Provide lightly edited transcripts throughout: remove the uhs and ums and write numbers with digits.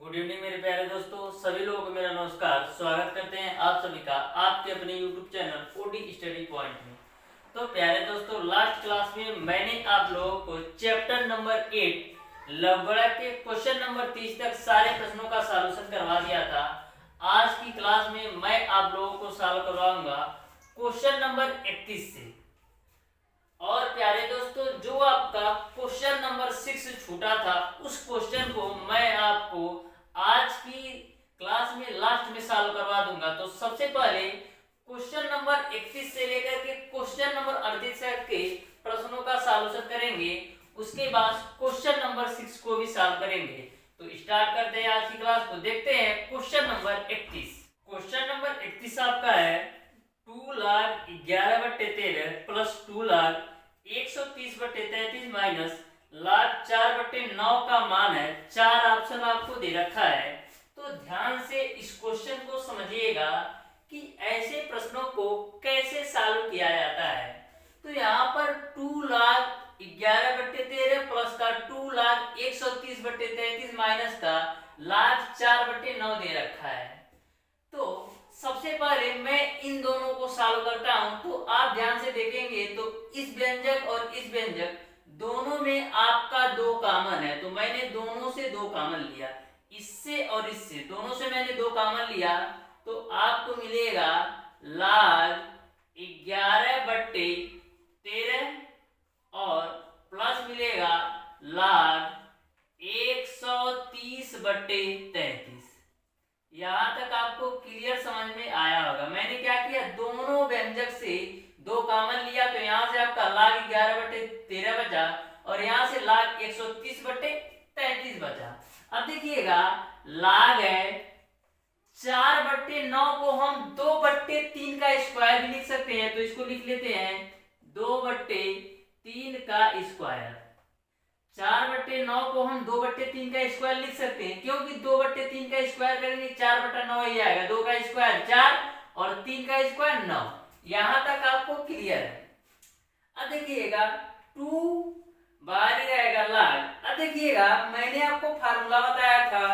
Good evening मेरे प्यारे दोस्तों, सभी लोगों को मेरा नमस्कार। स्वागत करते हैं आप सभी का आपके अपने YouTube channel OD study point में। तो प्यारे दोस्तों, लास्ट क्लास में मैंने आप लोगों को चैप्टर नंबर 8 लवगड़ा के क्वेश्चन नंबर 30 तक सारे प्रश्नों का सॉल्यूशन करवा दिया था। आज की क्लास में मैं आप लोगों को सॉल्व करवाऊंगा क्वेश्चन नंबर 31 से। और प्यारे दोस्तों, जो आपका क्वेश्चन नंबर 6 छूटा था उस क्वेश्चन को मैं आपको आज की क्लास में लास्ट में सॉल्व करवा दूंगा। तो सबसे पहले क्वेश्चन नंबर 31 से लेकर के क्वेश्चन नंबर 38 तक के प्रश्नों का सॉल्यूशन करेंगे। उसके बाद क्वेश्चन नंबर 6 को भी सॉल्व करेंगे। तो स्टार्ट करते हैं आज की क्लास को। देखते हैं क्वेश्चन नंबर 31। क्वेश्चन नंबर 31 आपका है 2,11/13 प्लस 2,130/33 माइनस log 4/9 का मान है। चार ऑप्शन आपको दे रखा है। तो ध्यान से इस क्वेश्चन को समझिएगा कि ऐसे प्रश्नों को कैसे सॉल्व किया जाता है। तो यहाँ पर 2,11/13 प्लस का 2,130/33 माइनस का log 4/9 दे रखा है। तो सबसे पहले मैं इन दोनों को सॉल्व करता हूं। तो आप ध्यान से देखेंगे तो इस व्यंजक और इस व्यंजक दोनों में आपका 2 कॉमन है। तो मैंने दोनों से 2 कॉमन लिया, इससे और इससे दोनों से मैंने 2 कॉमन लिया। तो आपको मिलेगा log 11/13 और प्लस मिलेगा log 130/33। यहाँ तक आपको क्लियर समझ में आया होगा। मैंने क्या किया, दोनों व्यंजक से 2 कॉमन लिया। तो यहाँ से आपका log 11/13 बचा और यहाँ से log 130/33 बचा। अब देखिएगा log है 4/9 को हम 2/3 का स्क्वायर भी लिख सकते हैं। तो इसको लिख लेते हैं 2/3 का स्क्वायर। 4/9 को हम 2/3 का स्क्वायर लिख सकते हैं, क्योंकि 2/3 का स्क्वायर करेंगे 4/9 ही आएगा। 2 का स्क्वायर 4 और 3 का स्क्वायर 9। यहां तक आपको क्लियर है। अब देखिएगा 2 बाहर ही रहेगा log। अब देखिएगा मैंने आपको फार्मूला बताया था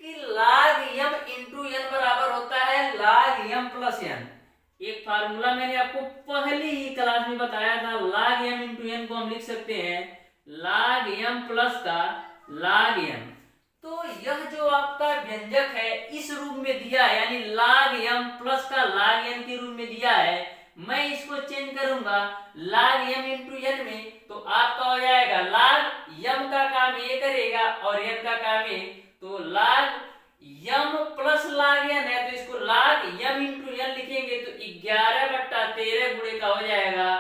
कि log m इंटू n बराबर होता है log m प्लस n। एक फार्मूला मैंने आपको पहली ही क्लास में बताया था। log m इंटू n को हम लिख सकते हैं log m प्लस का log m। तो यह जो आपका व्यंजक है इस रूप में दिया है, यानी log m प्लस का log n के रूप में दिया है। मैं इसको चेंज करूंगा log m इंटू n में। तो आपका हो जाएगा log m का काम ये करेगा और n का काम ये। तो log m plus log n है, तो इसको log m इंटू n लिखेंगे। तो 11/13 गुणे का हो जाएगा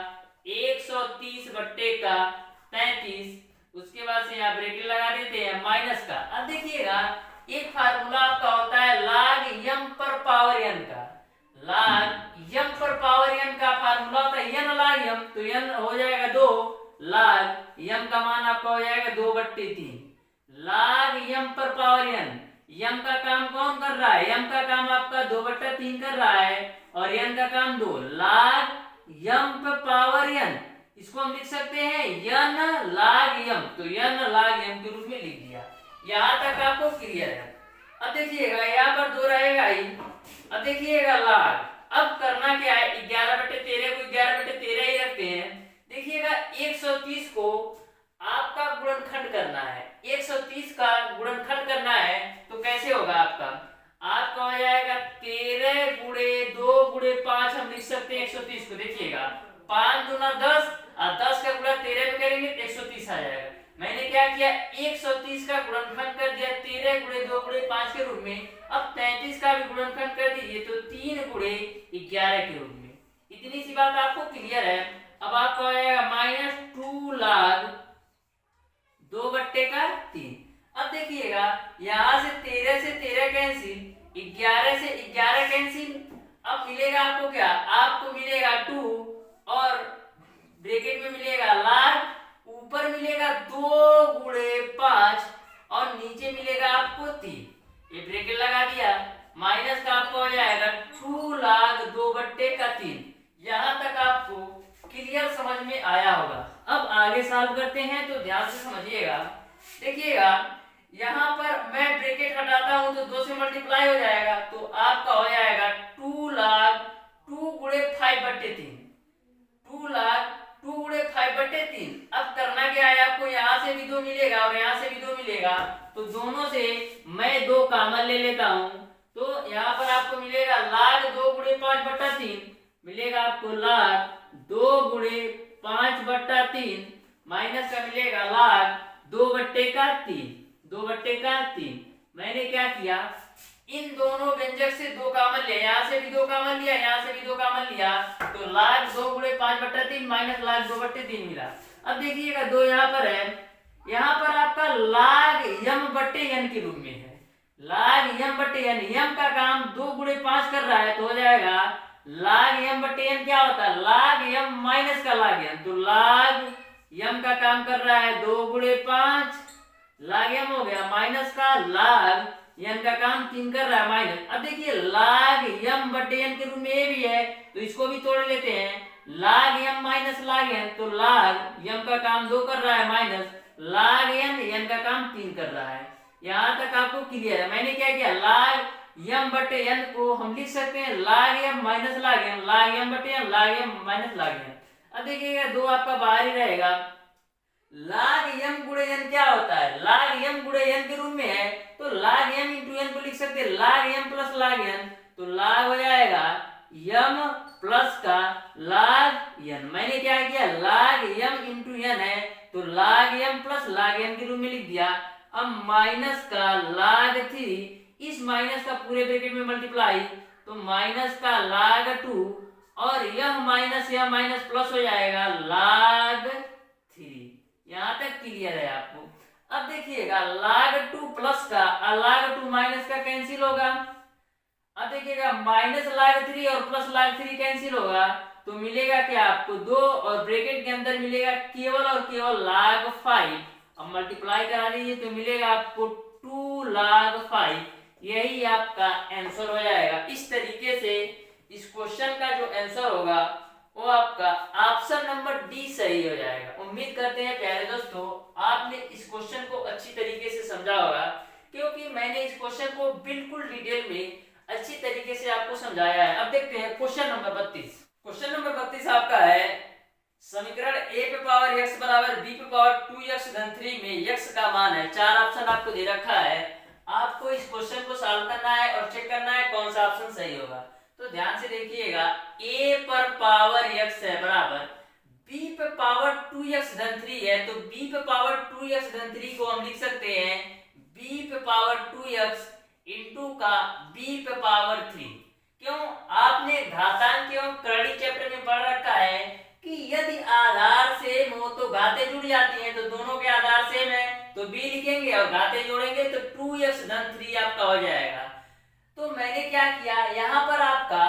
130/33। उसके बाद से यहाँ ब्रैकेट लगा देते हैं माइनस का। अब देखिएगा एक फार्मूला आपका होता है log m पर पावर n का। log m पर पावर n का फार्मूला होता है n log m। तो n हो जाएगा 2, log m का मान आपका हो जाएगा 2/3। log m पर पावर n, m का काम कौन कर रहा है, m का काम आपका 2/3 कर रहा है और n का काम 2। log m पर पावर n, इसको हम लिख सकते हैं n log m। तो n log m के रूप में लिख दिया। यहां तक आपको क्लियर है। अब देखिएगा यहाँ पर 2 रहेगा ही। अब देखिएगा log, अब करना क्या है, 11/13 को 11/13 ही रखते हैं। देखिएगा 130 को आपका गुणनखंड करना है। 130 का गुणनखंड करना है तो कैसे होगा आपका हो जाएगा 13 गुणे 2 गुणे 5 हम लिख सकते हैं 130 को। देखिएगा 5 दूना 10 और 10 का गुणा 13 में करेंगे तो 130 आ जाएगा। मैंने क्या किया, 130 का गुणनखंड कर दिया 13 गुणे 2 गुणे 5 के रूप में। अब 33 का भी गुणनखंड कर दीजिए तो 3 गुणे 11 के रूप में। इतनी सी बात आपको क्लियर है। अब आपको आ जाएगा -2 log 2/3। अब देखिएगा यहां से 13 से 13 कैंसिल, 11 से 11 कैंसिल। अब मिलेगा आपको क्या, आपको मिलेगा 2 और ब्रैकेट में मिलेगा log, ऊपर मिलेगा 2 गुणे 5 और नीचे मिलेगा आपको 3। ये ब्रैकेट लगा दिया माइनस का आपको हो जाएगा 2 log 2/3। यहां तक आपको क्लियर समझ में आया होगा। अब आगे सॉल्व करते हैं तो ध्यान से समझिएगा। देखिएगा यहाँ पर मैं ब्रैकेट हटाता हूं तो 2 से मल्टीप्लाई हो जाएगा, तो आपका हो जाएगा 2 लाख 2 गुणे 5/3, 2 लाख 2 गुणे 5/3। अब करना क्या है, आपको यहाँ से भी 2 मिलेगा और यहाँ से भी 2 मिलेगा, तो दोनों से मैं 2 कॉमन ले लेता हूँ। तो यहाँ पर आपको मिलेगा लाख 2 गुणे 5/3 मिलेगा, आपको लाख 2 गुणे 5/3 माइनस का मिलेगा लाख 2/3, 2/3। मैंने क्या किया, इन दोनों व्यंजक से 2 कॉमन लिया, यहाँ से भी 2 कॉमन लिया, यहाँ से भी 2 कॉमन लिया, तो लाख 2 गुणे 5/3 माइनस लाख 2/3 मिला। अब देखिएगा 2 यहाँ पर है, यहाँ पर आपका लाग m/n के रूप में है, लाग m/n, m का काम 2 गुणे 5 कर रहा है, तो हो जाएगा लाग m/n क्या होता है, लाग m माइनस का लाग m, तो लाग m का काम कर रहा है 2 गुणे 5, लाग m हो गया, माइनस का लाग n का काम 3 कर रहा है माइनस। अब देखिए लाग m/n के रूप में ये भी है, तो इसको भी तोड़ लेते हैं, लाग m माइनस लाग n, तो लाग m का काम 2 कर रहा है माइनस लाग n का काम 3 कर रहा है। यहाँ तक आपको क्लियर है। मैंने क्या किया, लाग m/n को हम लिख सकते हैं लाग m माइनस लाग n, लाग m/n लाग m माइनस लाग n। अब देखिएगा 2 आपका बाहर ही रहेगा, लाग m गुणे n क्या होता है, लाग m गुणे n के रूप में है, तो लाग m इंटू n को लिख सकते हैं लाग m प्लस लाग n, तो लाग हो जाएगा m प्लस का लाग n। मैंने क्या किया, लाग m इंटू n है, तो लाग m प्लस लाग n के रूप में लिख दिया। अब माइनस का लाग 3, इस माइनस का पूरे ब्रैकेट में मल्टीप्लाई, तो माइनस का लाग 2 और यह माइनस प्लस हो जाएगा लाग 3। यहाँ तक क्लियर है आपको। अब देखिएगा लाग 2 प्लस का और लाग 2 माइनस का कैंसिल होगा। अब देखिएगा माइनस लाग 3 और प्लस लाग 3 कैंसिल होगा, तो मिलेगा क्या आपको 2 और ब्रैकेट के अंदर मिलेगा केवल और केवल लाग 5। अब मल्टीप्लाई करा दीजिए तो मिलेगा आपको 2 लाग 5। यही आपका आंसर हो जाएगा। इस तरीके से इस क्वेश्चन का जो आंसर होगा वो आपका ऑप्शन नंबर डी सही हो जाएगा। उम्मीद करते हैं प्यारे दोस्तों आपने इस क्वेश्चन को अच्छी तरीके से समझा होगा, क्योंकि मैंने इस क्वेश्चन को बिल्कुल डिटेल में अच्छी तरीके से आपको समझाया है। अब देखते हैं क्वेश्चन नंबर 32। क्वेश्चन नंबर 32 आपका है समीकरण a पे पावर x बराबर b पे पावर 2x धन 3 में x का मान है। 4 ऑप्शन आपको दे रखा है, आपको इस क्वेश्चन को सॉल्व करना है और चेक करना है कौन सा ऑप्शन सही होगा। तो ध्यान से देखिएगा, a पर पावर x है बराबर b पे पावर 2x धन 3 है, तो b पे पावर 2x धन 3 को हम लिख सकते हैं b पे पावर 2x इंटू का b पे पावर 3। क्यों, आपने घातांक एवं करणी चैप्टर में पढ़ रखा है कि यदि आधार सेम हो तो घातें जुड़ जाती हैं, तो दोनों के आधार सेम है तो b लिखेंगे और घातें जोड़ेंगे तो 2x धन 3 आपका हो जाएगा। तो मैंने क्या किया, यहाँ पर आपका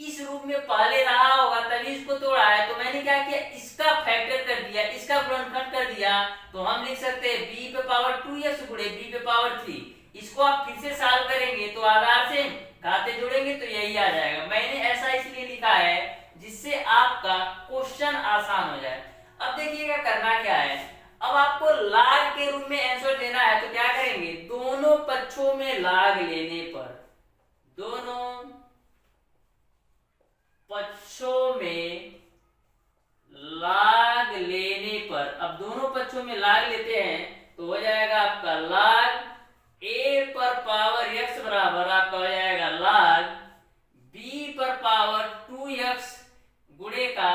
इस रूप में पहले रहा होगा तभी इसको तोड़ा है, तो मैंने क्या किया इसका फैक्टर कर दिया, इसका गुणनखंड कर दिया, तो हम लिख सकते हैं b पे पावर 2x गुणे b पे पावर 3। इसको आप फिर से सॉल्व करेंगे तो आधार से घाते जोड़ेंगे तो यही आ जाएगा। मैंने ऐसा इसलिए लिखा है जिससे आपका क्वेश्चन आसान हो जाए। अब देखिएगा करना क्या है, अब आपको लाग के रूप में आंसर देना है, तो क्या करेंगे दोनों पक्षों में लाग लेने पर, दोनों पक्षों में लाग लेने पर, अब दोनों पक्षों में लाग लेते हैं तो हो जाएगा आपका लाग a पर पावर x बराबर आपका हो जाएगा लाग b पर पावर 2x गुणे का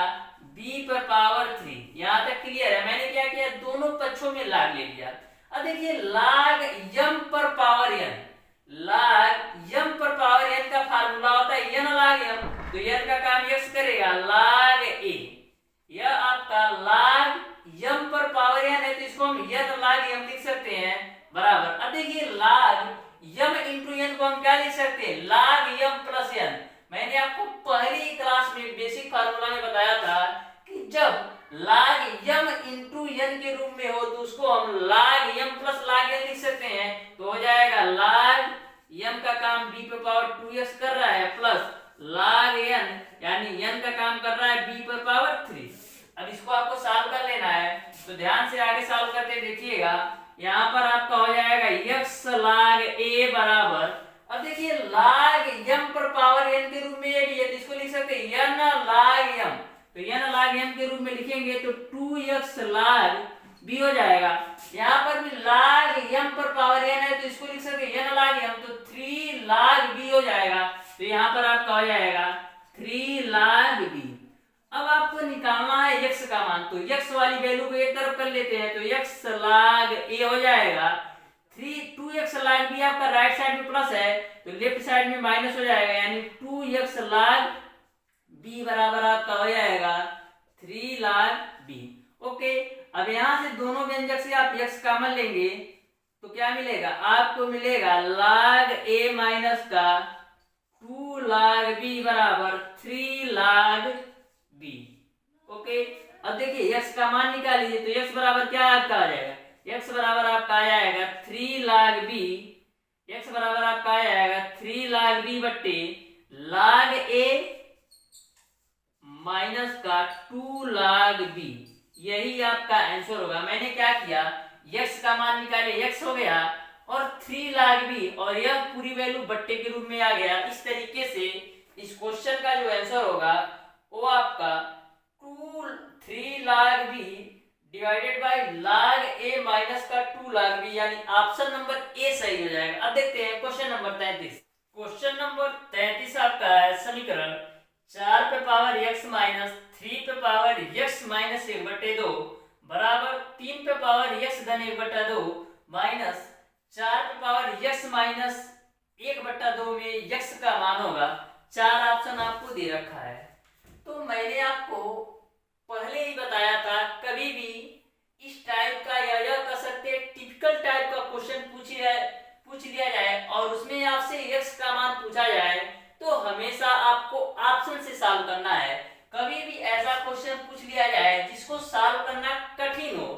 b पर पावर 3। यहां तक क्लियर है। मैंने क्या किया, दोनों पक्षों में लाग ले लिया। अब देखिए लाग m पर पावर n, लाग m पर पावर n का फार्मूला होता है n लाग m, तो n का काम x करेगा लाग a। यह आपका लाग m पर पावर n है तो इसको हम n लाग m लिख सकते हैं बराबर। अब देखिए लाग m इंटू n को हम क्या लिख सकते हैं, लाग m प्लस n। मैंने आपको पहली क्लास में बेसिक फार्मूला में बताया था कि जब लाग m इंटू n के रूप में हो तो उसको हम लाग m प्लस लाग n लिख सकते हैं, तो हो जाएगा लाग m का काम b पे पावर 2x कर रहा है प्लस लाग n यानी n का काम कर रहा है b पर पावर 3। अब इसको आपको सॉल्व कर लेना है, तो ध्यान से आगे सॉल्व करते देखिएगा। यहाँ पर आपका हो जाएगा x log a बराबर, अब देखिए log m पर पावर n के रूप में ये भी है तो इसको लिख सकते हैं n log m, तो n log m के रूप में लिखेंगे तो 2x log b हो जाएगा। यहाँ पर भी log m पर पावर n है तो इसको लिख सकते हैं n log m, तो 3 log b हो जाएगा, तो यहाँ पर आपका हो जाएगा 3 log b। अब आपको निकालना है x का मान, तो x वाली वैल्यू को एक तरफ कर लेते हैं तो x log a हो जाएगा 2x log b, आपका राइट साइड में प्लस है तो लेफ्ट साइड में माइनस हो जाएगा, यानी 2x log b बराबर आपका हो जाएगा 3 log b। ओके, अब यहां से दोनों व्यंजक से आप x कॉमन लेंगे तो क्या मिलेगा, आपको मिलेगा log a माइनस का 2 log b बराबर 3 log b। ओके, अब देखिए x का मान निकालिए तो x बराबर क्या आपका आ जाएगा, x बराबर आपका आ जाएगा 3 log b, x बराबर आपका आ जाएगा 3 log b बट्टे log a माइनस का 2 log b, यही आपका आंसर होगा। मैंने क्या किया, x का मान निकाले, x हो गया और 3 log b और यह पूरी वैल्यू बट्टे के रूप में आ गया। इस तरीके से इस क्वेश्चन का जो आंसर होगा वो आपका 3 log b divided by log a minus का 2 log b, यानी ऑप्शन नंबर ए सही हो जाएगा। अब देखते हैं क्वेश्चन नंबर 33। क्वेश्चन नंबर 33 आपका है समीकरण 4 पे पावर x माइनस 3 पे पावर x माइनस 1/2 बराबर 3 पे पावर x धन 1/2 माइनस 4 पे पावर x माइनस 1/2 में x का मान होगा। 4 ऑप्शन आपको दे रखा है। तो मैंने आपको पहले ही बताया था, कभी भी इस टाइप का या यह कह सकते हैं टिपिकल टाइप का क्वेश्चन पूछ लिया जाए और उसमें आपसे x का मान पूछा जाए तो हमेशा आपको ऑप्शन से सॉल्व करना है। कभी भी ऐसा क्वेश्चन पूछ लिया जाए जिसको सॉल्व करना कठिन हो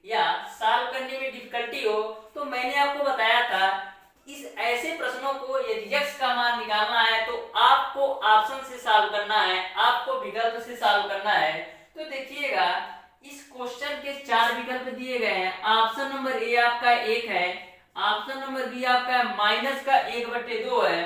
या सॉल्व करने में डिफिकल्टी हो, तो मैंने आपको बताया था इस ऐसे प्रश्नों को यदि x का मान निकालना है तो आपको ऑप्शन से सॉल्व करना है, आपको विकल्प से सॉल्व करना है। तो देखिएगा इस क्वेश्चन के 4 विकल्प दिए गए हैं। ऑप्शन नंबर ए आपका 1 है, ऑप्शन नंबर बी आपका माइनस का 1/2 है,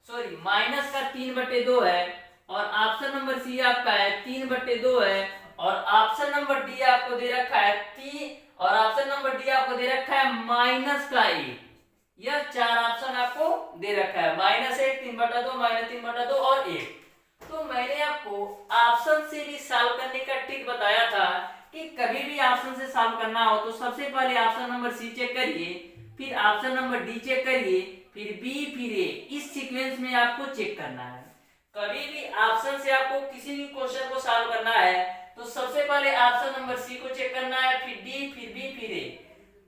सॉरी माइनस का 3/2 है, और ऑप्शन नंबर सी आपका है 3/2 है, और ऑप्शन नंबर डी आपको दे रखा है 3, और ऑप्शन नंबर डी आपको दे रखा है माइनस का 1। यह 4 ऑप्शन आपको दे रखा है, -1, 3/2, -3/2 और 1। तो मैंने आपको ऑप्शन से भी सॉल्व करने का ट्रिक बताया था कि कभी भी ऑप्शन से सॉल्व करना हो तो सबसे पहले ऑप्शन नंबर सी चेक करिए, फिर ऑप्शन नंबर डी चेक करिए, फिर बी, फिर ए, इस सीक्वेंस में आपको चेक करना है। कभी भी ऑप्शन से आपको किसी भी क्वेश्चन को सॉल्व करना है तो सबसे पहले ऑप्शन नंबर सी को चेक करना है, फिर डी, फिर बी, फिर ए।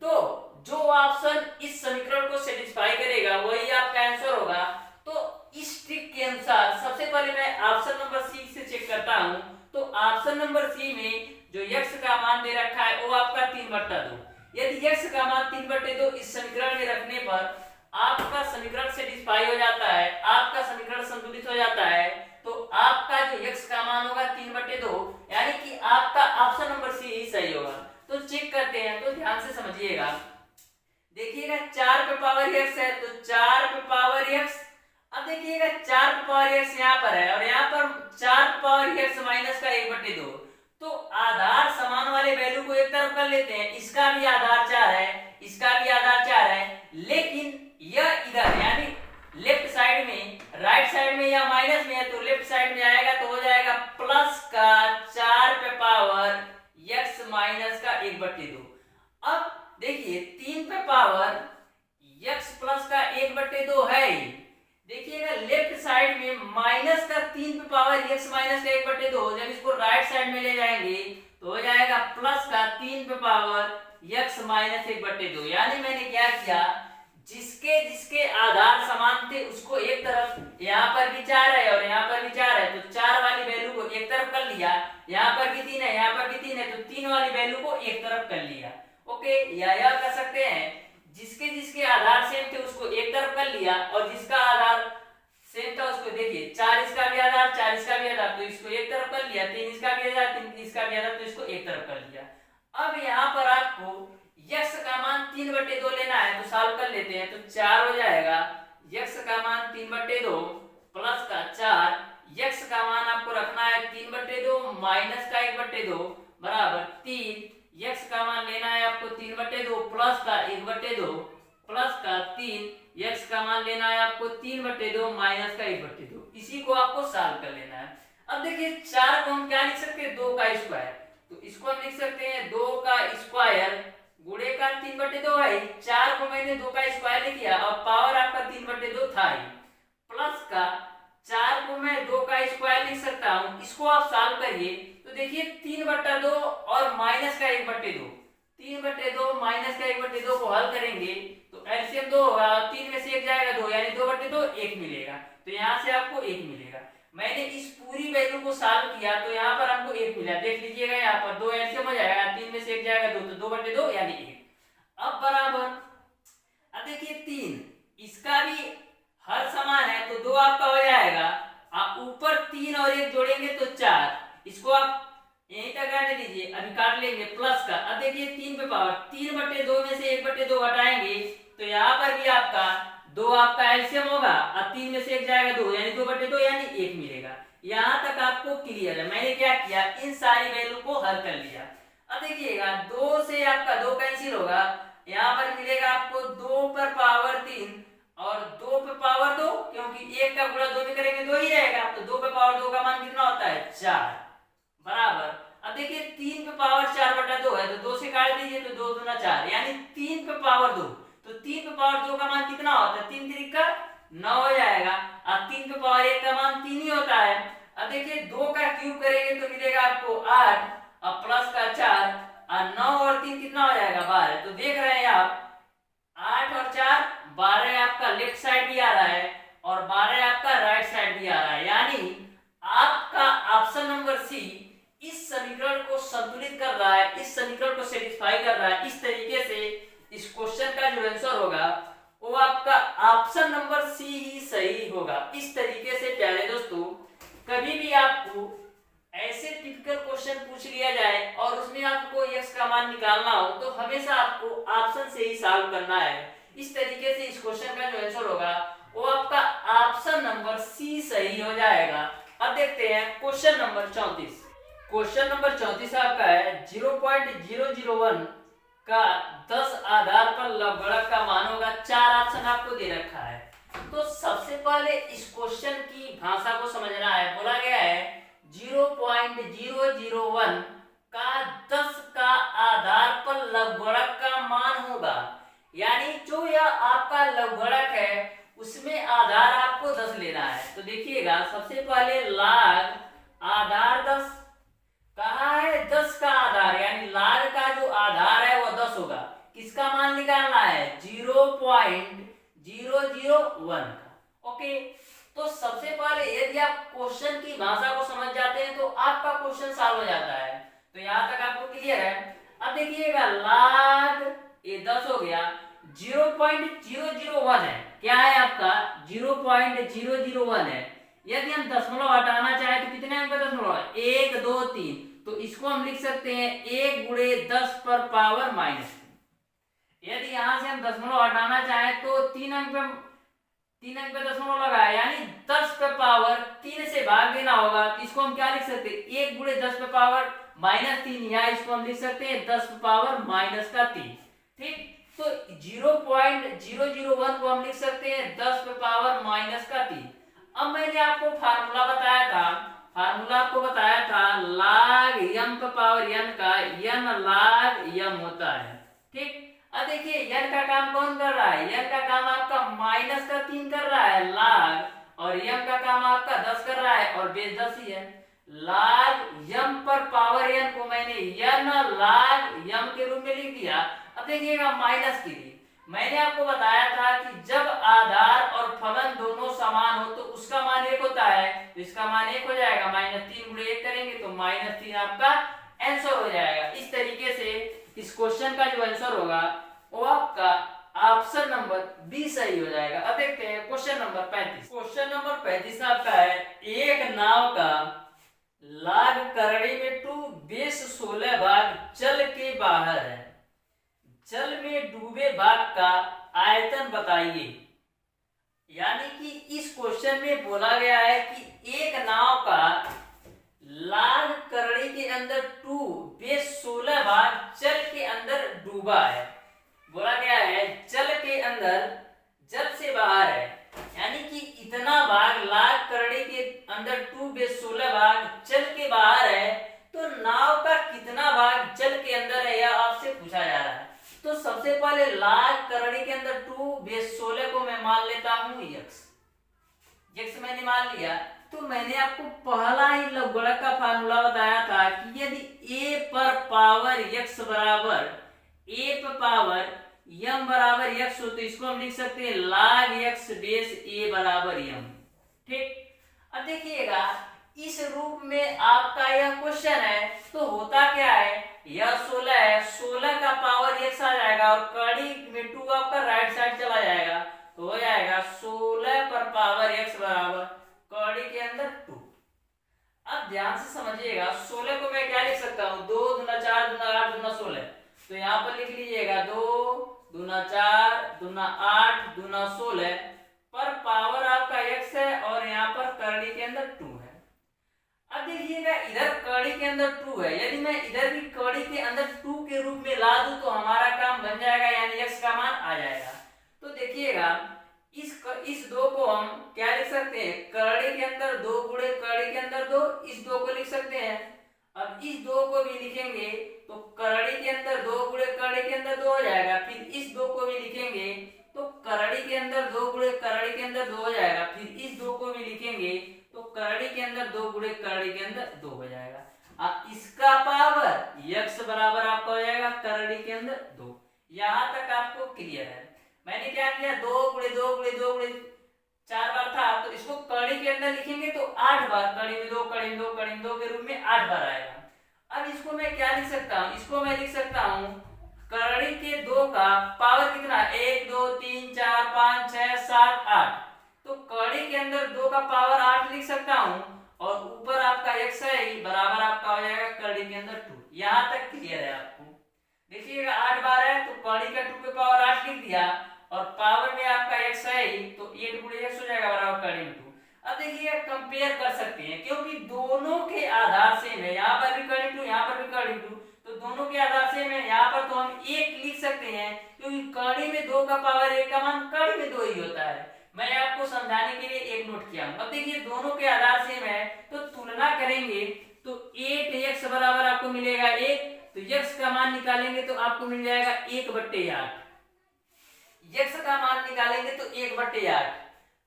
तो जो ऑप्शन इस समीकरण को सेटिस्फाई करेगा वही आपका आंसर होगा। तो इस ट्रिक के अनुसार सबसे पहले मैं ऑप्शन नंबर सी से चेक करता हूं, तो ऑप्शन नंबर सी में जो x का मान दे रखा है वो आपका 3/2। यदि x का मान 3/2 इस समीकरण में रखने पर आपका समीकरण सेटिस्फाई हो जाता है, आपका समीकरण संतुलित हो जाता है, तो आपका जो x का मान होगा 3/2, यानी कि आपका ऑप्शन नंबर सी ही सही होगा। तो चेक करते हैं, तो ध्यान से समझिएगा। देखिएगा 4 पे पावर x है तो 4 पे पावर x, अब देखिएगा 4 पे पावर x यहाँ पर है और यहाँ पर 4 पे पावर x माइनस का 1/2। तो आधार समान वाले वैल्यू को एक तरफ कर लेते हैं, इसका भी आधार 4 है, इसका भी आधार 4 है, लेकिन यह इधर यानी लेफ्ट साइड में, राइट साइड में या माइनस में है तो लेफ्ट साइड में आएगा तो हो जाएगा प्लस का 4 पे पावर x माइनस का 1/2। अब देखिए 3 पे पावर x प्लस का 1/2 है, देखिएगा लेफ्ट साइड में माइनस का 3 पे पावर x माइनस का 1/2, जब इसको राइट साइड में ले जाएंगे तो हो जाएगा प्लस का 3 पे पावर x माइनस 1/2। यानी मैंने क्या किया, जिसके जिसके आधार समान थे उसको एक तरफ, यहाँ पर भी 4 है और यहाँ पर भी 4 है तो 4 वाली वैल्यू को एक तरफ कर लिया, यहाँ पर भी 3 है, यहाँ पर भी 3 है तो 3 वाली वैल्यू को एक तरफ कर लिया। ओके, या कर सकते हैं जिसके जिसके आधार सेम थे उसको एक तरफ कर लिया और जिसका आधार सेम था उसको, देखिए 4 इसका भी आधार, 4 इसका भी आधार, तो इसको एक तरफ कर लिया, 3 इसका भी आधार, 3 इसका भी आधार, तो इसको एक तरफ कर लिया। अब यहाँ पर आपको x का मान 3/2 लेना है तो सॉल्व कर लेते हैं। तो 4 हो जाएगा, x का मान 3/2 प्लस का 4, x का मान आपको रखना है 3/2 माइनस का 1/2 बराबर 3, x का मान लेना है आपको 3/2 प्लस का 1/2 प्लस का 3, x का मान लेना है आपको 3/2 माइनस का 1/2। इसी को आपको सॉल्व कर लेना है। अब देखिए 4 को हम क्या लिख सकते हैं, 2 का स्क्वायर, तो इसको हम लिख सकते हैं 2 का स्क्वायर गुणे का 3/2 है। 4 को मैंने 2 का स्क्वायर लिख दिया और पावर आपका 3/2 था ही, प्लस का 4 को मैं 2 का स्क्वायर लिख सकता हूं। इसको आप सॉल्व करिए तो देखिए 3/2 और माइनस का 1/2, 3/2 माइनस का 1/2 को हल करेंगे तो एलसीएम 2 होगा, 3 में से 1 जाएगा 2 यानी 2/2 1 मिलेगा, तो यहाँ से आपको 1 मिलेगा। मैंने इस पूरी वैल्यू को सॉल्व किया तो यहाँ पर हमको 1 मिला, देख लीजिएगा यहाँ पर 2 एलसीएम हो जाएगा, 3 में से 1 जाएगा 2 तो 2/2 यानी 1। अब बराबर, अब देखिए 3 इसका भी हर समान है तो 2 आपका हो जाएगा, आप ऊपर 3 और 1 जोड़ेंगे तो 4, इसको आप यहीं तक रहने दीजिए, अभी काट लेंगे प्लस का। अब देखिए 3 पे पावर 3/2 में से 1/2 घटाएंगे तो यहाँ पर भी आपका 2 आपका एलसीएम होगा और 3 में से 1 जाएगा 2 यानी 2/2 यानी 1 मिलेगा। यहाँ तक आपको क्लियर है। मैंने क्या किया, इन सारी वैल्यू को हल कर लिया। अब देखिएगा 2 से आपका 2 कैंसिल होगा, यहाँ पर मिलेगा आपको 2 पर पावर 3 और 2 पे पावर 2, क्योंकि 1 का गुणा 2 में करेंगे 2 ही रहेगा, तो 2 पे पावर 2 का मान कितना होता है 4 बराबर। अब देखिए 3 पे पावर 4/2 है तो 2 से काट दीजिए तो 2 दूना 4 यानी 3 पे पावर 2, तो 3 पे पावर 2 का मान कितना होता है, 3 3 का 9 हो जाएगा, और 3 पे पावर 1 का मान 3 ही होता है। अब देखिए 2 का क्यूब करेंगे तो मिलेगा आपको 8 और प्लस का 4 और 9 और 3 कितना हो जाएगा 12। तो देख रहे हैं आप 8 और 4 12 आपका लेफ्ट साइड भी आ रहा है और 12 आपका राइट साइड भी आ रहा है, यानी आपका ऑप्शन नंबर सी इस समीकरण को संतुलित कर रहा है, इस समीकरण को सेटिस्फाई कर रहा है। इस तरीके से इस क्वेश्चन का जो आंसर होगा वो आपका ऑप्शन नंबर सी ही सही होगा। इस तरीके से प्यारे दोस्तों, कभी भी आपको ऐसे टिपिकल क्वेश्चन पूछ लिया जाए और उसमें आपको x का मान निकालना हो तो हमेशा आपको ऑप्शन से ही सॉल्व करना है। इस तरीके से इस क्वेश्चन का जो आंसर होगा वो आपका ऑप्शन नंबर सी सही हो जाएगा। अब देखते हैं क्वेश्चन नंबर 34। क्वेश्चन नंबर 34 आपका है 0.001 का 10 आधार पर लवगणक का मान होगा। 4 ऑप्शन आपको दे रखा है। तो सबसे पहले इस क्वेश्चन की भाषा को समझना है। बोला गया है 0.001 का 10 का आधार पर लवगणक का मान होगा, यानी जो यह आपका लवगणक है उसमें आधार आपको 10 लेना है। तो देखिएगा सबसे पहले लाग आधार 10 कहा है, 10 का आधार यानी लाग का जो आधार है वो 10 होगा। किसका मान निकालना है 0.001 का। ओके, तो सबसे पहले यदि आप क्वेश्चन की भाषा को समझ जाते हैं तो आपका क्वेश्चन सॉल्व हो जाता है। तो यहाँ तक आपको क्लियर है। अब देखिएगा लाग ये 10 हो गया, 0.001 है, क्या है आपका 0.001 है। यदि हम दशमलव हटाना चाहे तो कितने अंक का दशमलव है 1 2 3, तो इसको हम लिख सकते हैं 1 गुणे 10 पर पावर -3। यदि यहां से हम दशमलव हटाना चाहे तो 3 अंक पे दशमलव लगाया यानी 10 पे पावर 3 से भाग देना होगा। तो इसको हम क्या लिख सकते हैं 1 गुणे 10 पे पावर -3, या इसको हम लिख सकते हैं 10 पे पावर -3। ठीक, तो 0.001 को हम लिख सकते हैं 10 पे पावर -3। अब मैंने आपको फार्मूला बताया था, log m पे पावर n का n log m होता है। ठीक, अब देखिए n का काम कौन कर रहा है, n का काम आपका -3 कर रहा है log, और m का काम आपका 10 कर रहा है और बेस 10 ही है। log m पर पावर n को मैंने n log m के रूप में लिख दिया। अब देखिएगा माइनस के लिए मैंने आपको बताया था कि जब आधार और फलन दोनों समान हो तो उसका मान 1 होता है, तो इसका मान 1 हो जाएगा। -3 गुणे 1 करेंगे तो -3 आपका आंसर हो जाएगा। इस तरीके से इस क्वेश्चन का जो आंसर होगा वो आपका ऑप्शन नंबर बी सही हो जाएगा। अब देखते हैं क्वेश्चन नंबर 35। क्वेश्चन नंबर 35 आपका है एक नाव का लाग करड़ी में 2 बेस 16 भाग जल के बाहर है, जल में डूबे भाग का आयतन बताइए। यानी कि इस क्वेश्चन में बोला गया है कि एक नाव का लाग करड़ी के अंदर 2 बेस 16 भाग जल के अंदर डूबा है। बोला गया है जल के अंदर, जल से बाहर है, यानी कि इतना भाग लाग करड़ी के अंदर 2 बेस 16 भाग जल के बाहर है, तो नाव का कितना भाग जल के अंदर है यह आपसे पूछा जा रहा है। तो सबसे पहले लाग करड़ी के अंदर 2 बेस 16 को मैं मान लेता हूं यक्स। यक्स मैंने मान लिया, तो मैंने आपको पहला ही लघुगणक का फार्मूला बताया था कि यदि a पर पावर x बराबर a पर पावर m बराबर x हो तो इसको हम लिख सकते हैं log x बेस a बराबर m। ठीक, अब देखिएगा इस रूप में आपका यह क्वेश्चन है, तो होता क्या है, यह 16 है, 16 का पावर x आ जाएगा और कड़ी में 2 आपका राइट साइड चला जाएगा, तो हो जाएगा 16 पर पावर x बराबर कड़ी के अंदर 2। अब ध्यान से समझिएगा, 16 को मैं क्या लिख सकता हूँ, 2 दूना 4 दूना 8 दूना 16, तो यहाँ पर लिख लीजिएगा 2 दूना 4 दूना 8 दूना 16 पर पावर आपका x है और यहाँ पर कड़ी के अंदर 2 है। अब देखिएगा इधर कड़ी के अंदर 2 है, यदि मैं इधर भी कड़ी के अंदर 2 के रूप में ला दूं तो हमारा काम बन जाएगा, यानी x का मान आ जाएगा। तो देखिएगा इस 2 को हम क्या लिख सकते हैं, कड़ी के अंदर 2 गुणे कड़ी के अंदर 2, इस 2 को लिख सकते हैं। अब इस 2 को भी लिखेंगे तो कड़ी के अंदर 2 गुणे कड़ी के अंदर 2 हो जाएगा, फिर इस 2 को भी लिखेंगे तो कड़ी के अंदर 2 गुणे कड़ी के अंदर 2 हो जाएगा, फिर इस 2 को भी लिखेंगे तो कड़ी के अंदर 2 गुणे कड़ी के अंदर 2 हो जाएगा। अब इसका पावर x बराबर आपका हो जाएगा कड़ी के अंदर 2। यहां तक आपको क्लियर है। मैंने क्या किया, 2 गुणे 2 गुणे 2 गुणे 4 बार था, तो इसको कड़ी के अंदर लिखेंगे तो 8 बार, कड़ी में 2 कड़ी में 2 कड़ी में 2 के रूप में 8 बार आएगा। अब इसको मैं क्या लिख सकता हूँ, इसको मैं लिख सकता हूँ कड़ी के 2 का पावर कितना, 1 2 3 4 5 6 7 8, तो कड़ी के अंदर 2 का पावर 8 लिख सकता हूँ और ऊपर आपका x है ही, बराबर आपका हो जाएगा कड़ी के अंदर 2। यहाँ तक क्लियर है आपको। देखिएगा 8 बार है तो कड़ी का 2 के पावर 8 लिख दिया और पावर में आपका x है ही, तो 8 गुणे x हो जाएगा बराबर कड़ी में 2। अब देखिए कंपेयर कर सकते हैं, क्योंकि दोनों के आधार सेम है, यहाँ पर भी कड़ी 2 यहाँ पर भी कड़ी 2, तो दोनों के आधार सेम है। यहाँ पर तो हम 1 लिख सकते हैं, क्योंकि कड़ी में 2 का पावर 1 का मान कड़ी में 2 ही होता है। मैं आपको समझाने के लिए एक नोट किया। अब देखिए दोनों के आधार सेम है, तो तुलना करेंगे तो 8x बराबर आपको मिलेगा 1, तो x का मान निकालेंगे तो आपको मिल जाएगा 1/8। x का मान निकालेंगे तो 1/8,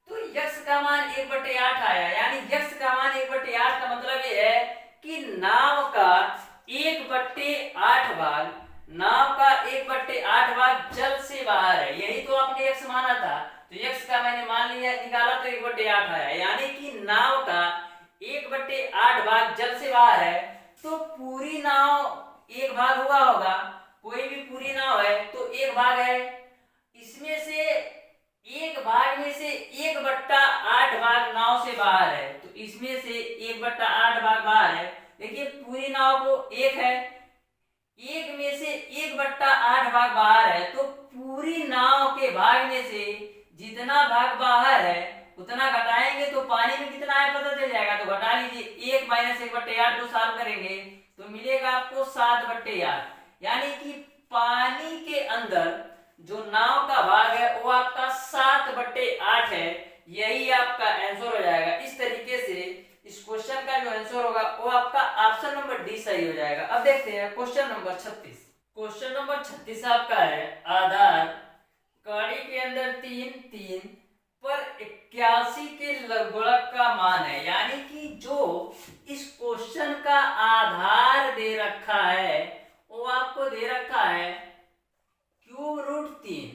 तो x का मान 1/8 आया, यानी x का मान 1/8 का मतलब ये है कि नाव का 1/8 भाग, नाव का 1/8 भाग जल से बाहर है। यही तो आपने x माना था, तो x का मैंने मान लिया, निकाला तो 1/8 आया, यानी कि नाव का 1/8 भाग जल से बाहर है। तो पूरी नाव एक भाग हुआ होगा, कोई भी पूरी नाव है तो एक भाग है, इसमें से एक भाग में से 1/8 भाग नाव से बाहर है, तो इसमें से 1/8 भाग बाहर है। देखिए पूरी नाव को 1 है, 1 में से 1/8 भाग बाहर है, तो पूरी नाव के भाग में से जितना भाग बाहर है उतना घटाएंगे तो पानी में कितना है पता चल जाएगा, तो घटा लीजिए 1 - 1/8 को सॉल्व करेंगे तो मिलेगा आपको 7/8, यानी कि पानी के अंदर जो नाव का भाग है वो आपका 7/8 है। यही आपका आंसर हो जाएगा। इस तरीके से इस क्वेश्चन का जो आंसर होगा वो आपका ऑप्शन नंबर डी सही हो जाएगा। अब देखते हैं क्वेश्चन नंबर 36। क्वेश्चन नंबर 36 आपका है आधार कड़ी के अंदर 3 3 पर 81 के लघुगणक का मान है, यानी कि जो इस क्वेश्चन का आधार दे रखा है वो आपको दे रखा है √3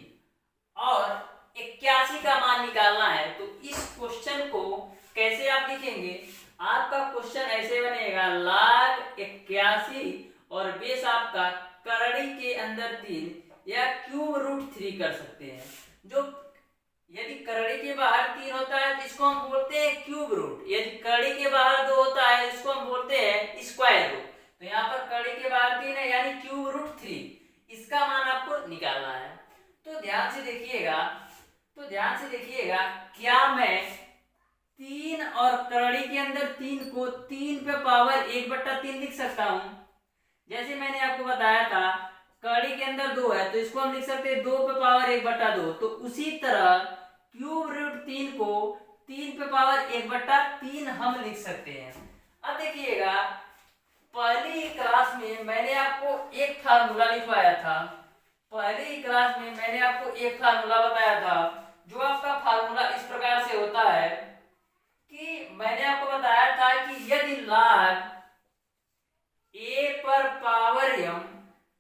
और 81 का मान निकालना है। तो इस क्वेश्चन को कैसे आप लिखेंगे, आपका क्वेश्चन ऐसे बनेगा log 81 और बेस आपका कड़ी के अंदर 3 या √3 कर सकते हैं। जो यदि कड़ी के बाहर 3 होता है तो इसको हम बोलते हैं क्यूब रूट, यदि कड़ी के बाहर 2 होता है इसको हम बोलते हैं स्क्वायर रूट। तो यहाँ पर कड़ी के बाहर 3 है यानी √3, इसका मान आपको निकाल ध्यान से देखिएगा, तो ध्यान से देखिएगा, क्या मैं 3 और कड़ी के अंदर 3 को 3 पे पावर 1/3 लिख सकता हूं? जैसे मैंने आपको बताया था कड़ी के अंदर 2 है तो इसको हम लिख सकते हैं 2 पे पावर 1/2। तो उसी तरह क्यूब रूट 3 को 3 पे पावर 1/3 हम लिख सकते हैं। अब देखिएगा, पहली क्लास में मैंने आपको एक फार्मूला लिखवाया था, पहली क्लास में मैंने आपको एक फार्मूला बताया था, जो आपका फार्मूला इस प्रकार से होता है कि मैंने आपको बताया था कि यदि log a पर पावर m,